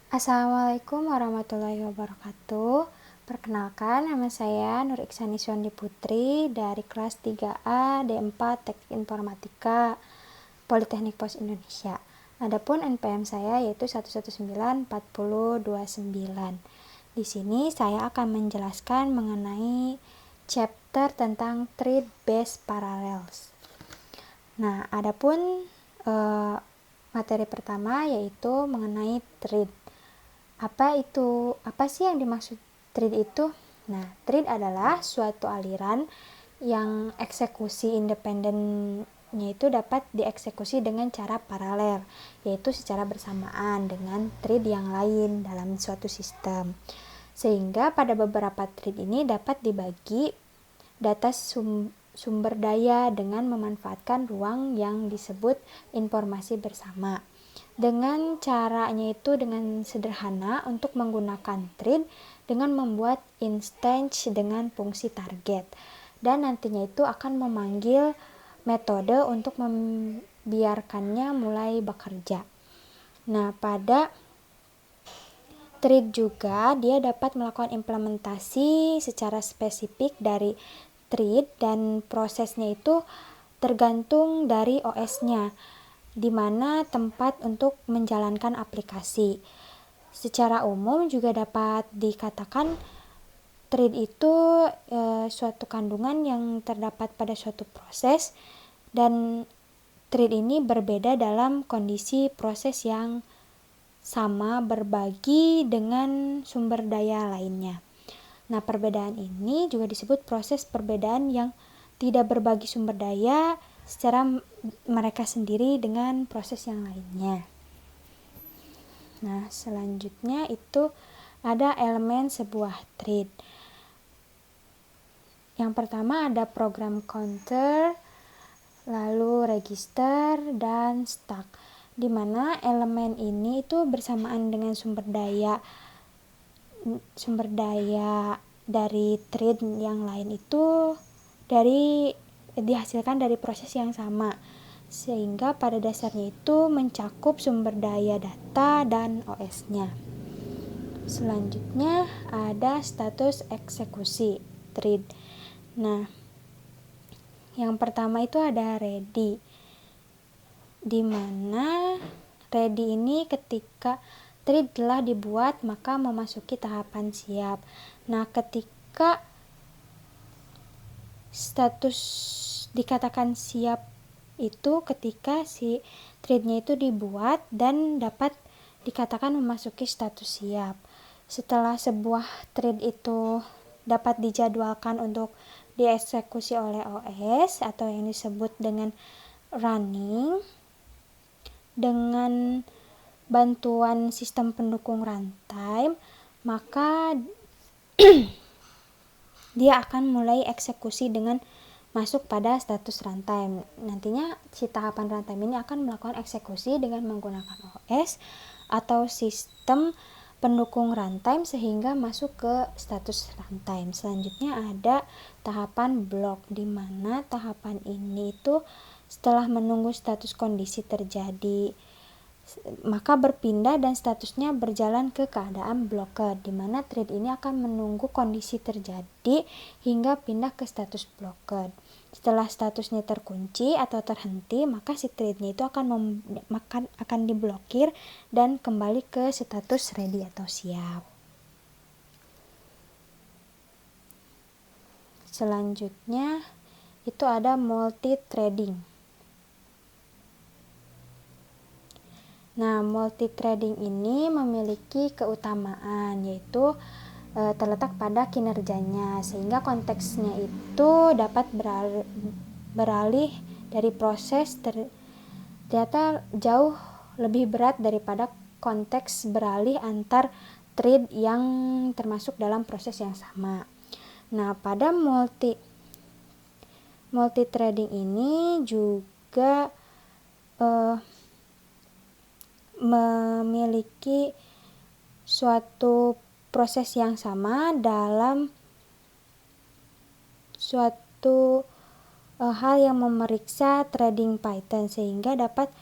Assalamualaikum warahmatullahi wabarakatuh. Perkenalkan, nama saya Nur Iksani Suwandi Putri dari kelas 3A D4 Teknik Informatika Politeknik Pos Indonesia. Adapun NPM saya yaitu 1194029. Di sini saya akan menjelaskan mengenai chapter tentang Thread Based Parallels. Nah, adapun materi pertama yaitu mengenai thread. Apa sih yang dimaksud thread itu? Nah, thread adalah suatu aliran yang eksekusi independennya itu dapat dieksekusi dengan cara paralel, yaitu secara bersamaan dengan thread yang lain dalam suatu sistem. Sehingga pada beberapa thread ini dapat dibagi data sumber daya dengan memanfaatkan ruang yang disebut informasi bersama. Dengan caranya itu dengan sederhana untuk menggunakan thread dengan membuat instance dengan fungsi target, dan nantinya itu akan memanggil metode untuk membiarkannya mulai bekerja. Nah, pada thread juga dia dapat melakukan implementasi secara spesifik dari thread, dan prosesnya itu tergantung dari OS-nya, di mana tempat untuk menjalankan aplikasi. Secara umum juga dapat dikatakan thread itu suatu kandungan yang terdapat pada suatu proses, dan thread ini berbeda dalam kondisi proses yang sama berbagi dengan sumber daya lainnya. Nah, perbedaan ini juga disebut proses perbedaan yang tidak berbagi sumber daya secara mereka sendiri dengan proses yang lainnya. Nah, selanjutnya itu ada elemen sebuah thread. Yang pertama ada program counter, lalu register, dan stack, di mana elemen ini itu bersamaan dengan sumber daya dari thread yang lain itu dihasilkan dari proses yang sama, sehingga pada dasarnya itu mencakup sumber daya data dan OS-nya. Selanjutnya ada status eksekusi thread. Nah, yang pertama itu ada ready, di mana ready ini ketika thread telah dibuat maka memasuki tahapan siap. Nah, ketika status dikatakan siap itu ketika si threadnya itu dibuat dan dapat dikatakan memasuki status siap. Setelah sebuah thread itu dapat dijadwalkan untuk dieksekusi oleh OS atau yang disebut dengan running dengan bantuan sistem pendukung runtime, maka dia akan mulai eksekusi dengan masuk pada status runtime. Nantinya si tahapan runtime ini akan melakukan eksekusi dengan menggunakan OS atau sistem pendukung runtime sehingga masuk ke status runtime. Selanjutnya ada tahapan block, di mana tahapan ini itu setelah menunggu status kondisi terjadi maka berpindah dan statusnya berjalan ke keadaan blocked, di mana thread ini akan menunggu kondisi terjadi hingga pindah ke status blocked. Setelah statusnya terkunci atau terhenti, maka si threadnya itu akan diblokir dan kembali ke status ready atau siap. Selanjutnya itu ada multi-threading. Nah, multi-threading ini memiliki keutamaan, yaitu terletak pada kinerjanya, sehingga konteksnya itu dapat beralih dari proses ternyata jauh lebih berat daripada konteks beralih antar thread yang termasuk dalam proses yang sama. Nah, pada multi-threading ini juga memiliki suatu proses yang sama dalam suatu hal yang memeriksa threading pattern, sehingga dapat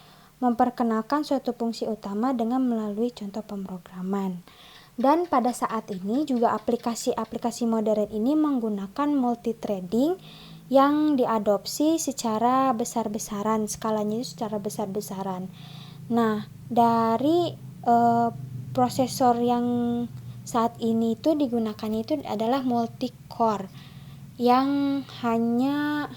memperkenalkan suatu fungsi utama dengan melalui contoh pemrograman. Dan pada saat ini juga aplikasi-aplikasi modern ini menggunakan multithreading yang diadopsi secara besar-besaran, skalanya itu secara besar-besaran. Nah, dari prosesor yang saat ini itu digunakannya itu adalah multi-core yang hanya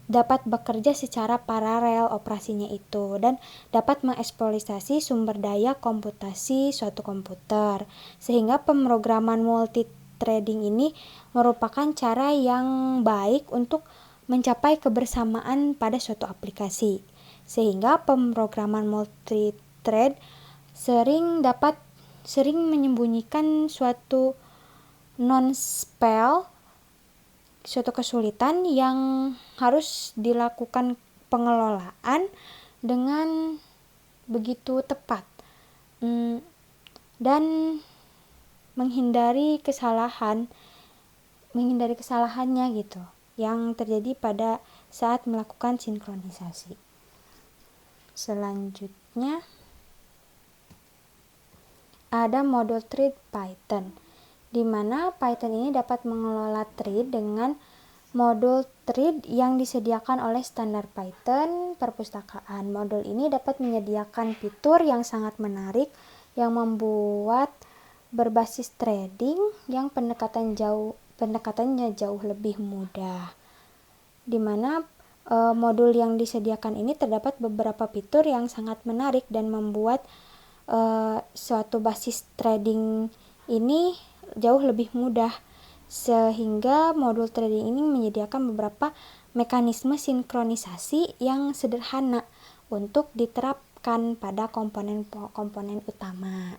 dapat bekerja secara paralel operasinya itu dan dapat mengeksploitasi sumber daya komputasi suatu komputer, sehingga pemrograman multithreading ini merupakan cara yang baik untuk mencapai kebersamaan pada suatu aplikasi, sehingga pemrograman multithread sering menyembunyikan suatu non-spell, suatu kesulitan yang harus dilakukan pengelolaan dengan begitu tepat dan menghindari kesalahannya gitu yang terjadi pada saat melakukan sinkronisasi. Selanjutnya ada modul thread Python, di mana Python ini dapat mengelola thread dengan modul thread yang disediakan oleh standar Python perpustakaan. Modul ini dapat menyediakan fitur yang sangat menarik yang membuat berbasis threading yang pendekatannya jauh lebih mudah. Di mana modul yang disediakan ini terdapat beberapa fitur yang sangat menarik dan membuat suatu basis threading ini jauh lebih mudah, sehingga modul threading ini menyediakan beberapa mekanisme sinkronisasi yang sederhana untuk diterapkan pada komponen-komponen utama.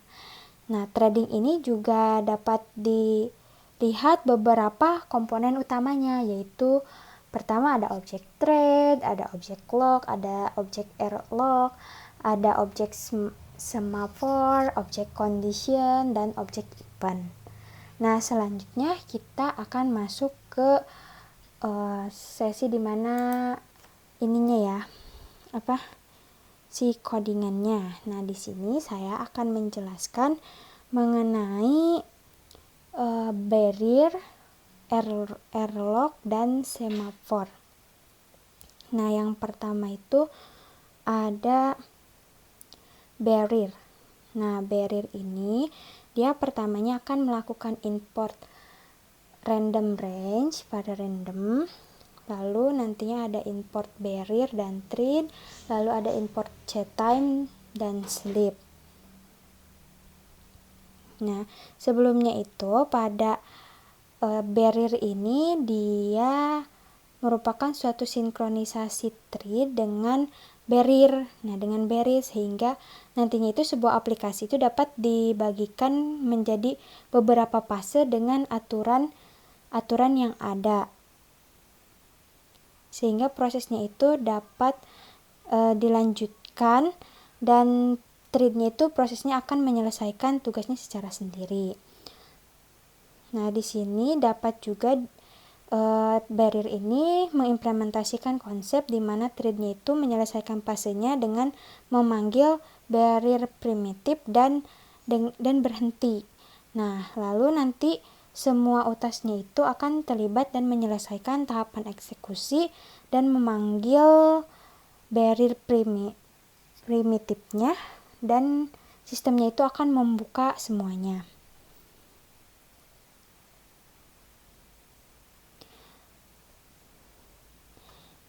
Nah, threading ini juga dapat dilihat beberapa komponen utamanya, yaitu pertama ada objek thread, ada objek lock, ada objek error lock, ada objek semaphore, objek condition, dan objek event. Nah, selanjutnya kita akan masuk ke sesi dimana ininya ya, si codingannya. Nah, di sini saya akan menjelaskan mengenai barrier, error lock, dan semaphore. Nah, yang pertama itu ada barrier. Nah, barrier ini dia pertamanya akan melakukan import random range pada random, lalu nantinya ada import barrier dan thread, lalu ada import set time dan sleep. Nah, sebelumnya itu pada barrier ini dia merupakan suatu sinkronisasi thread dengan barrier. Nah, dengan barrier sehingga nantinya itu sebuah aplikasi itu dapat dibagikan menjadi beberapa fase dengan aturan yang ada, sehingga prosesnya itu dapat dilanjutkan dan threadnya itu prosesnya akan menyelesaikan tugasnya secara sendiri. Nah, di sini dapat juga barrier ini mengimplementasikan konsep di mana threadnya itu menyelesaikan fasenya dengan memanggil barrier primitif dan berhenti. Nah, lalu nanti semua utasnya itu akan terlibat dan menyelesaikan tahapan eksekusi dan memanggil barrier primitifnya, dan sistemnya itu akan membuka semuanya.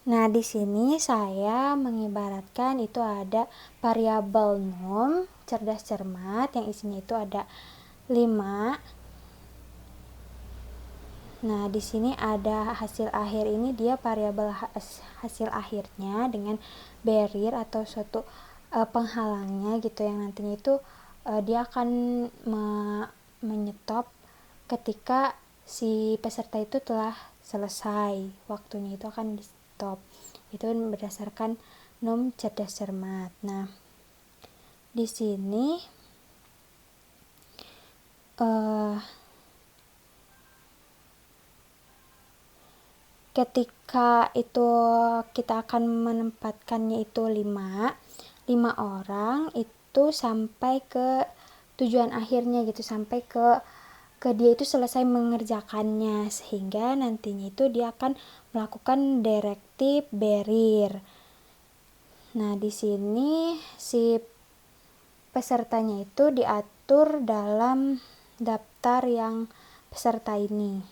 Nah, di sini saya mengibaratkan itu ada variabel nom cerdas cermat yang isinya itu ada 5. Nah, di sini ada hasil akhir, ini dia variabel hasil akhirnya dengan barrier atau suatu penghalangnya gitu, yang nantinya itu dia akan menyetop ketika si peserta itu telah selesai, waktunya itu akan di stop. Itu berdasarkan nom cerdas cermat. Nah, di sini ketika itu kita akan menempatkannya itu 5 orang itu sampai ke tujuan akhirnya gitu, sampai ke dia itu selesai mengerjakannya, sehingga nantinya itu dia akan melakukan directive barrier. Nah, di sini si pesertanya itu diatur dalam daftar yang peserta ini.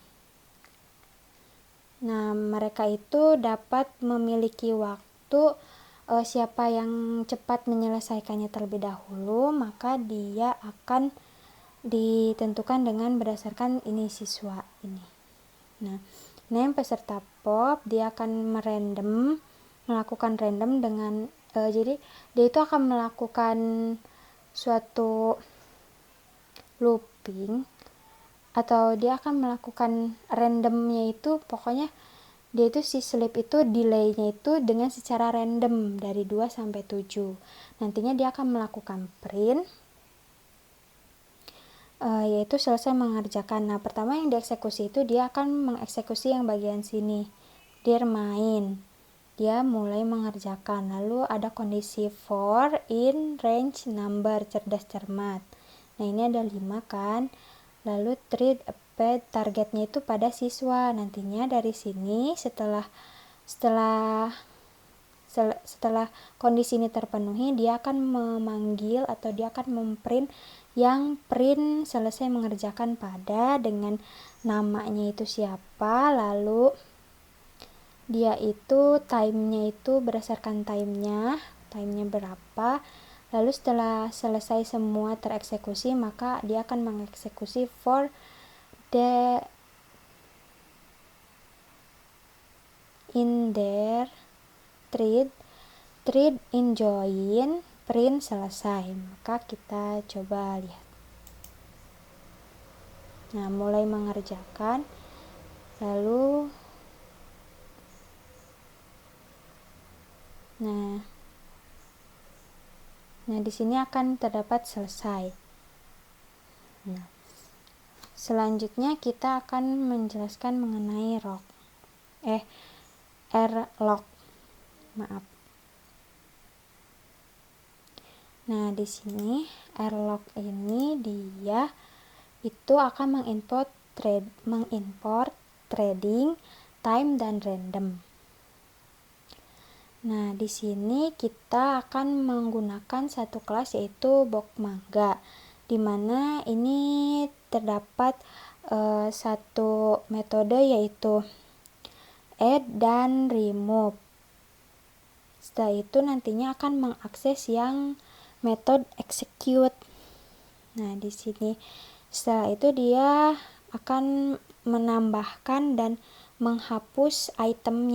Nah, mereka itu dapat memiliki waktu, siapa yang cepat menyelesaikannya terlebih dahulu, maka dia akan ditentukan dengan berdasarkan ini siswa ini. Nah, yang peserta POP dia akan melakukan random dengan jadi dia itu akan melakukan suatu looping, atau dia akan melakukan randomnya itu, pokoknya dia itu si slip itu delaynya itu dengan secara random dari 2 sampai 7. Nantinya dia akan melakukan print, yaitu selesai mengerjakan. Nah, pertama yang dieksekusi itu dia akan mengeksekusi yang bagian sini, dia main, dia mulai mengerjakan. Lalu ada kondisi for in range number, cerdas cermat. Nah, ini ada 5 kan. Lalu treat append, targetnya itu pada siswa. Nantinya dari sini setelah kondisi ini terpenuhi, dia akan memanggil atau dia akan memprint yang print selesai mengerjakan pada dengan namanya itu siapa, lalu dia itu timenya itu berdasarkan timenya berapa. Lalu setelah selesai semua tereksekusi, maka dia akan mengeksekusi for the in there treat in join print selesai. Maka kita coba lihat. Nah, mulai mengerjakan, lalu nah di sini akan terdapat selesai. Nah, selanjutnya kita akan menjelaskan mengenai rlog. Maaf. Nah, di sini rlog ini dia itu akan mengimport trading, time, dan random. Nah, di sini kita akan menggunakan satu kelas yaitu box mangga, di mana ini terdapat satu metode yaitu add dan remove. Setelah itu nantinya akan mengakses yang metode execute. Nah, di sini setelah itu dia akan menambahkan dan menghapus item,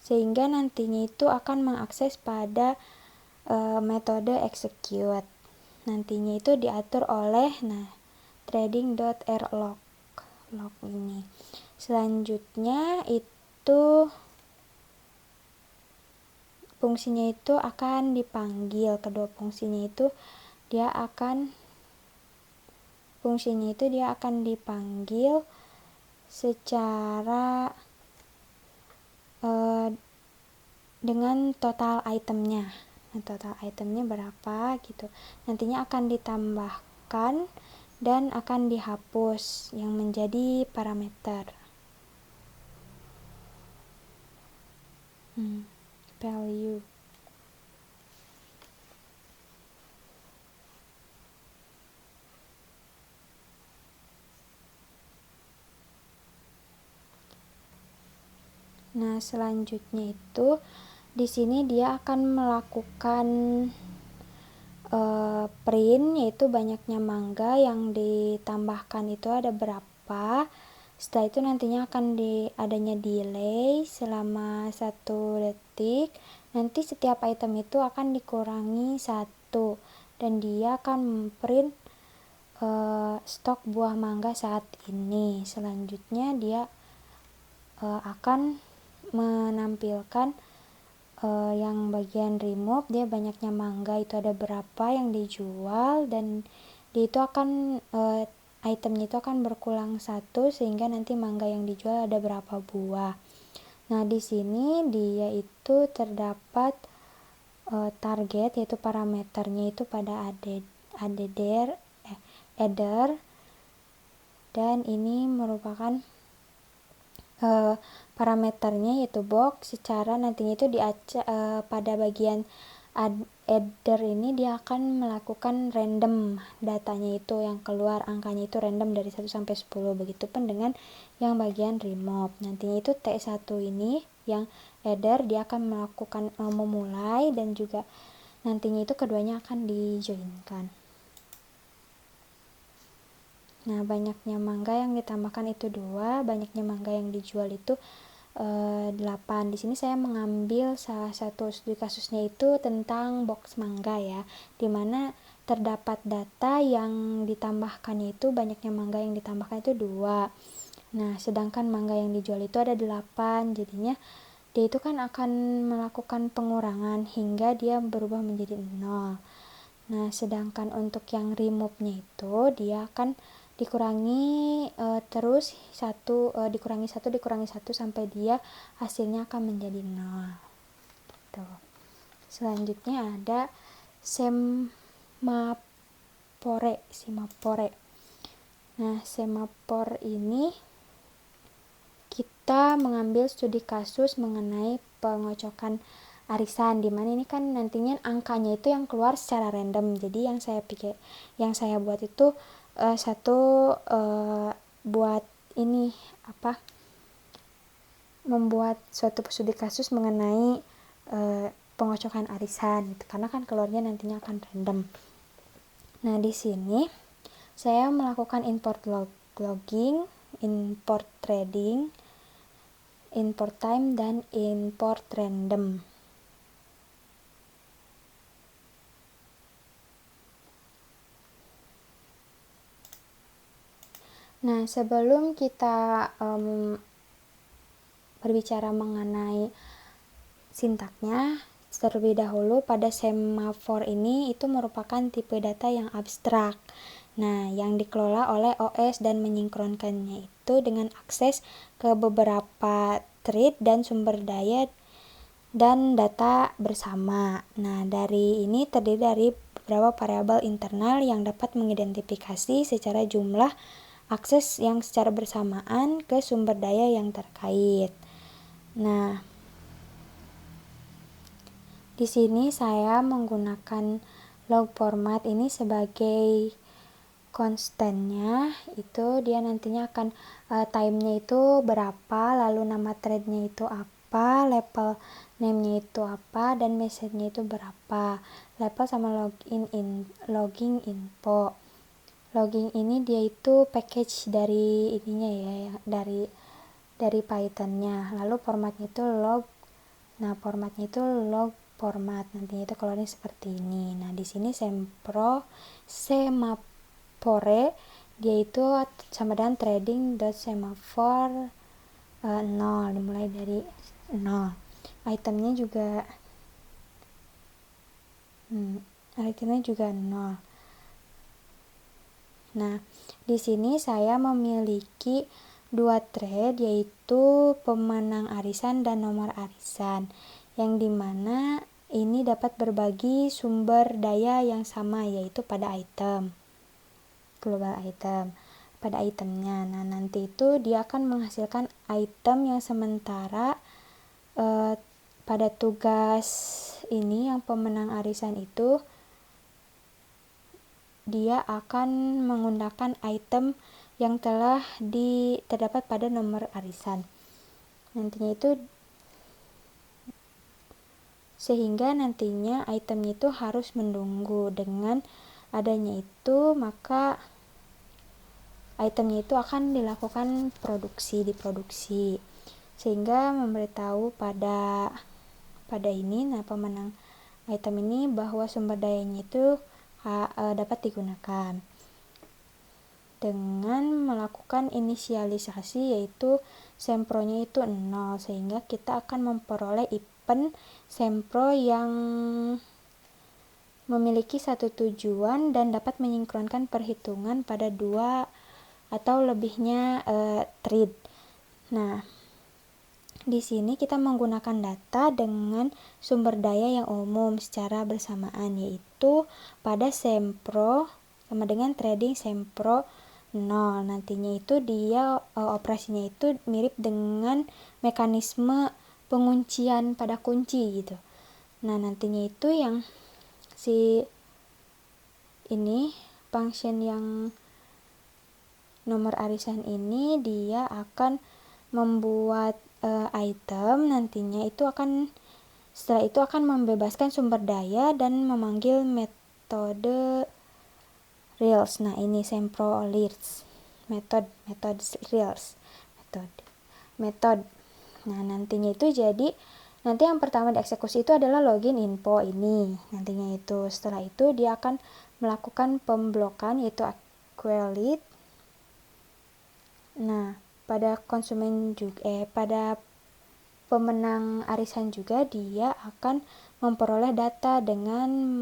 sehingga nantinya itu akan mengakses pada metode execute. Nantinya itu diatur oleh trading.rlog ini. Selanjutnya itu fungsinya itu akan dipanggil, kedua fungsinya itu dia akan dipanggil secara dengan total itemnya. Nah, total itemnya berapa gitu, nantinya akan ditambahkan dan akan dihapus yang menjadi parameter value. Nah, selanjutnya itu di sini dia akan melakukan print, yaitu banyaknya mangga yang ditambahkan itu ada berapa. Setelah itu nantinya akan adanya delay selama 1 detik. Nanti setiap item itu akan dikurangi 1 dan dia akan memprint stok buah mangga saat ini. Selanjutnya dia akan menampilkan yang bagian remove, dia banyaknya mangga itu ada berapa yang dijual, dan dia itu akan itemnya itu akan berkurang satu, sehingga nanti mangga yang dijual ada berapa buah. Nah di sini dia itu terdapat target, yaitu parameternya itu pada adder, dan ini merupakan parameternya yaitu box. Secara nantinya itu pada bagian adder ini dia akan melakukan random datanya, itu yang keluar angkanya itu random dari 1 sampai 10. Begitupun dengan yang bagian remove, nantinya itu T1 ini yang adder dia akan melakukan memulai, dan juga nantinya itu keduanya akan dijoinkan. Nah banyaknya mangga yang ditambahkan itu 2, banyaknya mangga yang dijual itu 8. Di sini saya mengambil salah satu studi kasusnya itu tentang box mangga ya, dimana terdapat data yang ditambahkannya itu banyaknya mangga yang ditambahkan itu 2. Nah sedangkan mangga yang dijual itu ada 8, jadinya dia itu kan akan melakukan pengurangan hingga dia berubah menjadi 0. Nah sedangkan untuk yang remove-nya itu dia akan dikurangi terus dikurangi satu sampai dia hasilnya akan menjadi 0 gitu. Selanjutnya ada semapore. Nah semapore ini kita mengambil studi kasus mengenai pengocokan arisan, dimana ini kan nantinya angkanya itu yang keluar secara random. Jadi yang saya buat itu buat ini membuat suatu studi kasus mengenai pengocokan arisan gitu, karena kan keluarnya nantinya akan random. Nah di sini saya melakukan import logging, import trading, import time, dan import random. Nah sebelum kita berbicara mengenai sintaknya, terlebih dahulu pada semafor ini itu merupakan tipe data yang abstrak. Nah yang dikelola oleh OS dan menyinkronkannya itu dengan akses ke beberapa thread dan sumber daya dan data bersama. Nah dari ini terdiri dari beberapa variabel internal yang dapat mengidentifikasi secara jumlah akses yang secara bersamaan ke sumber daya yang terkait. Nah, di sini saya menggunakan log format ini sebagai konstannya, itu dia nantinya akan time-nya itu berapa, lalu nama thread-nya itu apa, level name-nya itu apa, dan message-nya itu berapa. Level sama logging info. Logging ini dia itu package dari ininya ya, dari Python-nya. Lalu formatnya itu log. Nah, formatnya itu log format. Nantinya itu keluarnya seperti ini. Nah, di sini semapore dia itu sama dengan trading.semaphore 0, dimulai dari 0. Itemnya juga 0. Nah, di sini saya memiliki 2 thread, yaitu pemenang arisan dan nomor arisan, yang dimana ini dapat berbagi sumber daya yang sama, yaitu pada item, global item, pada itemnya. Nah, nanti itu dia akan menghasilkan item yang sementara pada tugas ini yang pemenang arisan itu dia akan menggunakan item yang telah terdapat pada nomor arisan. Nantinya itu sehingga nantinya itemnya itu harus menunggu. Dengan adanya itu maka itemnya itu akan dilakukan diproduksi sehingga memberitahu pada ini pemenang item ini bahwa sumber dayanya itu dapat digunakan dengan melakukan inisialisasi, yaitu sempronya itu 0, sehingga kita akan memperoleh IP open sempro yang memiliki satu tujuan dan dapat menyinkronkan perhitungan pada dua atau lebihnya thread. Nah, di sini kita menggunakan data dengan sumber daya yang umum secara bersamaan, yaitu pada sempro sama dengan trading sempro 0. Nantinya itu dia operasinya itu mirip dengan mekanisme penguncian pada kunci gitu. Nah, nantinya itu yang si ini function yang nomor arisan ini dia akan membuat item, nantinya itu akan setelah itu akan membebaskan sumber daya dan memanggil metode reals. Nah, ini sempro reals metode reals metode. Nah, nantinya itu jadi nanti yang pertama dieksekusi itu adalah login info ini. Nantinya itu setelah itu dia akan melakukan pemblokan yaitu equality. Nah, pada konsumen juga pada pemenang arisan juga dia akan memperoleh data dengan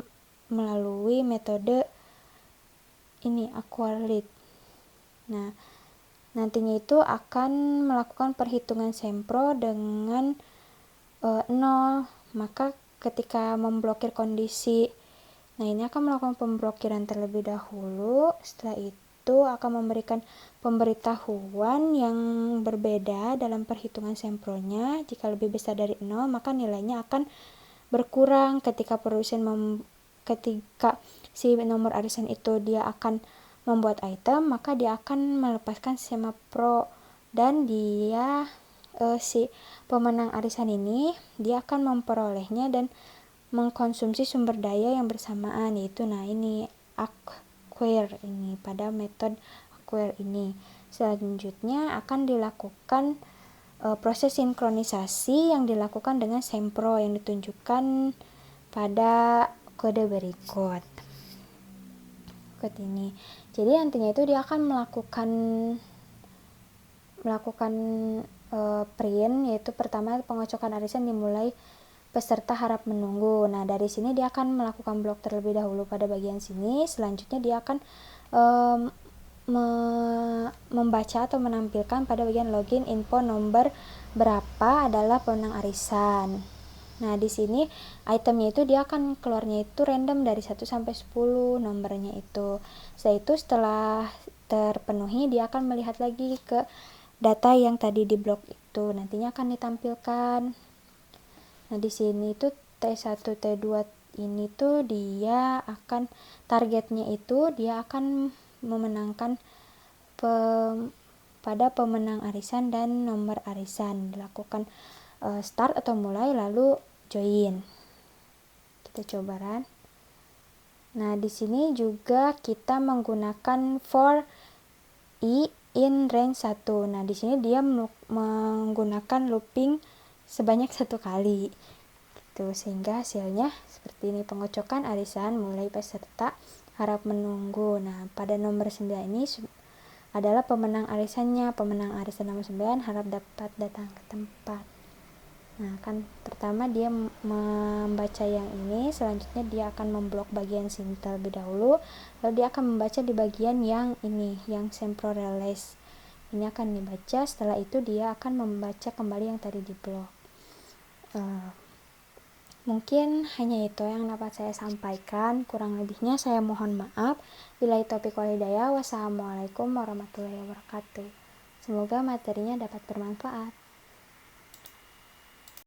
melalui metode ini equality. Nah, nantinya itu akan melakukan perhitungan sempro dengan 0, maka ketika memblokir kondisi, nah ini akan melakukan pemblokiran terlebih dahulu. Setelah itu akan memberikan pemberitahuan yang berbeda dalam perhitungan sempronya. Jika lebih besar dari 0, maka nilainya akan berkurang. Ketika ketika si nomor arisan itu dia akan membuat item, maka dia akan melepaskan sempro dan dia si pemenang arisan ini dia akan memperolehnya dan mengkonsumsi sumber daya yang bersamaan, yaitu nah ini acquire ini pada metode acquire ini. Selanjutnya akan dilakukan proses sinkronisasi yang dilakukan dengan sempro yang ditunjukkan pada kode berikut ini. Jadi nantinya itu dia akan melakukan print, yaitu pertama pengocokan arisan dimulai peserta harap menunggu. Nah, dari sini dia akan melakukan blok terlebih dahulu pada bagian sini. Selanjutnya dia akan membaca atau menampilkan pada bagian login info nomor berapa adalah pemenang arisan. Nah, di sini itemnya itu dia akan keluarnya itu random dari 1 sampai 10 nomornya itu. Setelah terpenuhi dia akan melihat lagi ke data yang tadi di blok itu, nantinya akan ditampilkan. Nah, di sini itu T1 T2 ini tuh dia akan targetnya itu dia akan memenangkan pada pemenang arisan dan nomor arisan. Dilakukan start atau mulai lalu join. Kita coba run. Nah, di sini juga kita menggunakan for i in range 1. Nah, di sini dia menggunakan looping sebanyak 1 kali. Gitu, sehingga hasilnya seperti ini, pengocokan arisan mulai peserta harap menunggu. Nah, pada nomor 9 ini adalah pemenang arisannya. Pemenang arisan nomor 9 harap dapat datang ke tempat. Nah, kan pertama dia membaca yang ini, selanjutnya dia akan memblok bagian sini terlebih dahulu, lalu dia akan membaca di bagian yang ini, yang sempro release. Ini akan dibaca, setelah itu dia akan membaca kembali yang tadi diblok. Mungkin hanya itu yang dapat saya sampaikan, kurang lebihnya saya mohon maaf. Billahi taufiq wal hidayah. Wassalamualaikum warahmatullahi wabarakatuh. Semoga materinya dapat bermanfaat.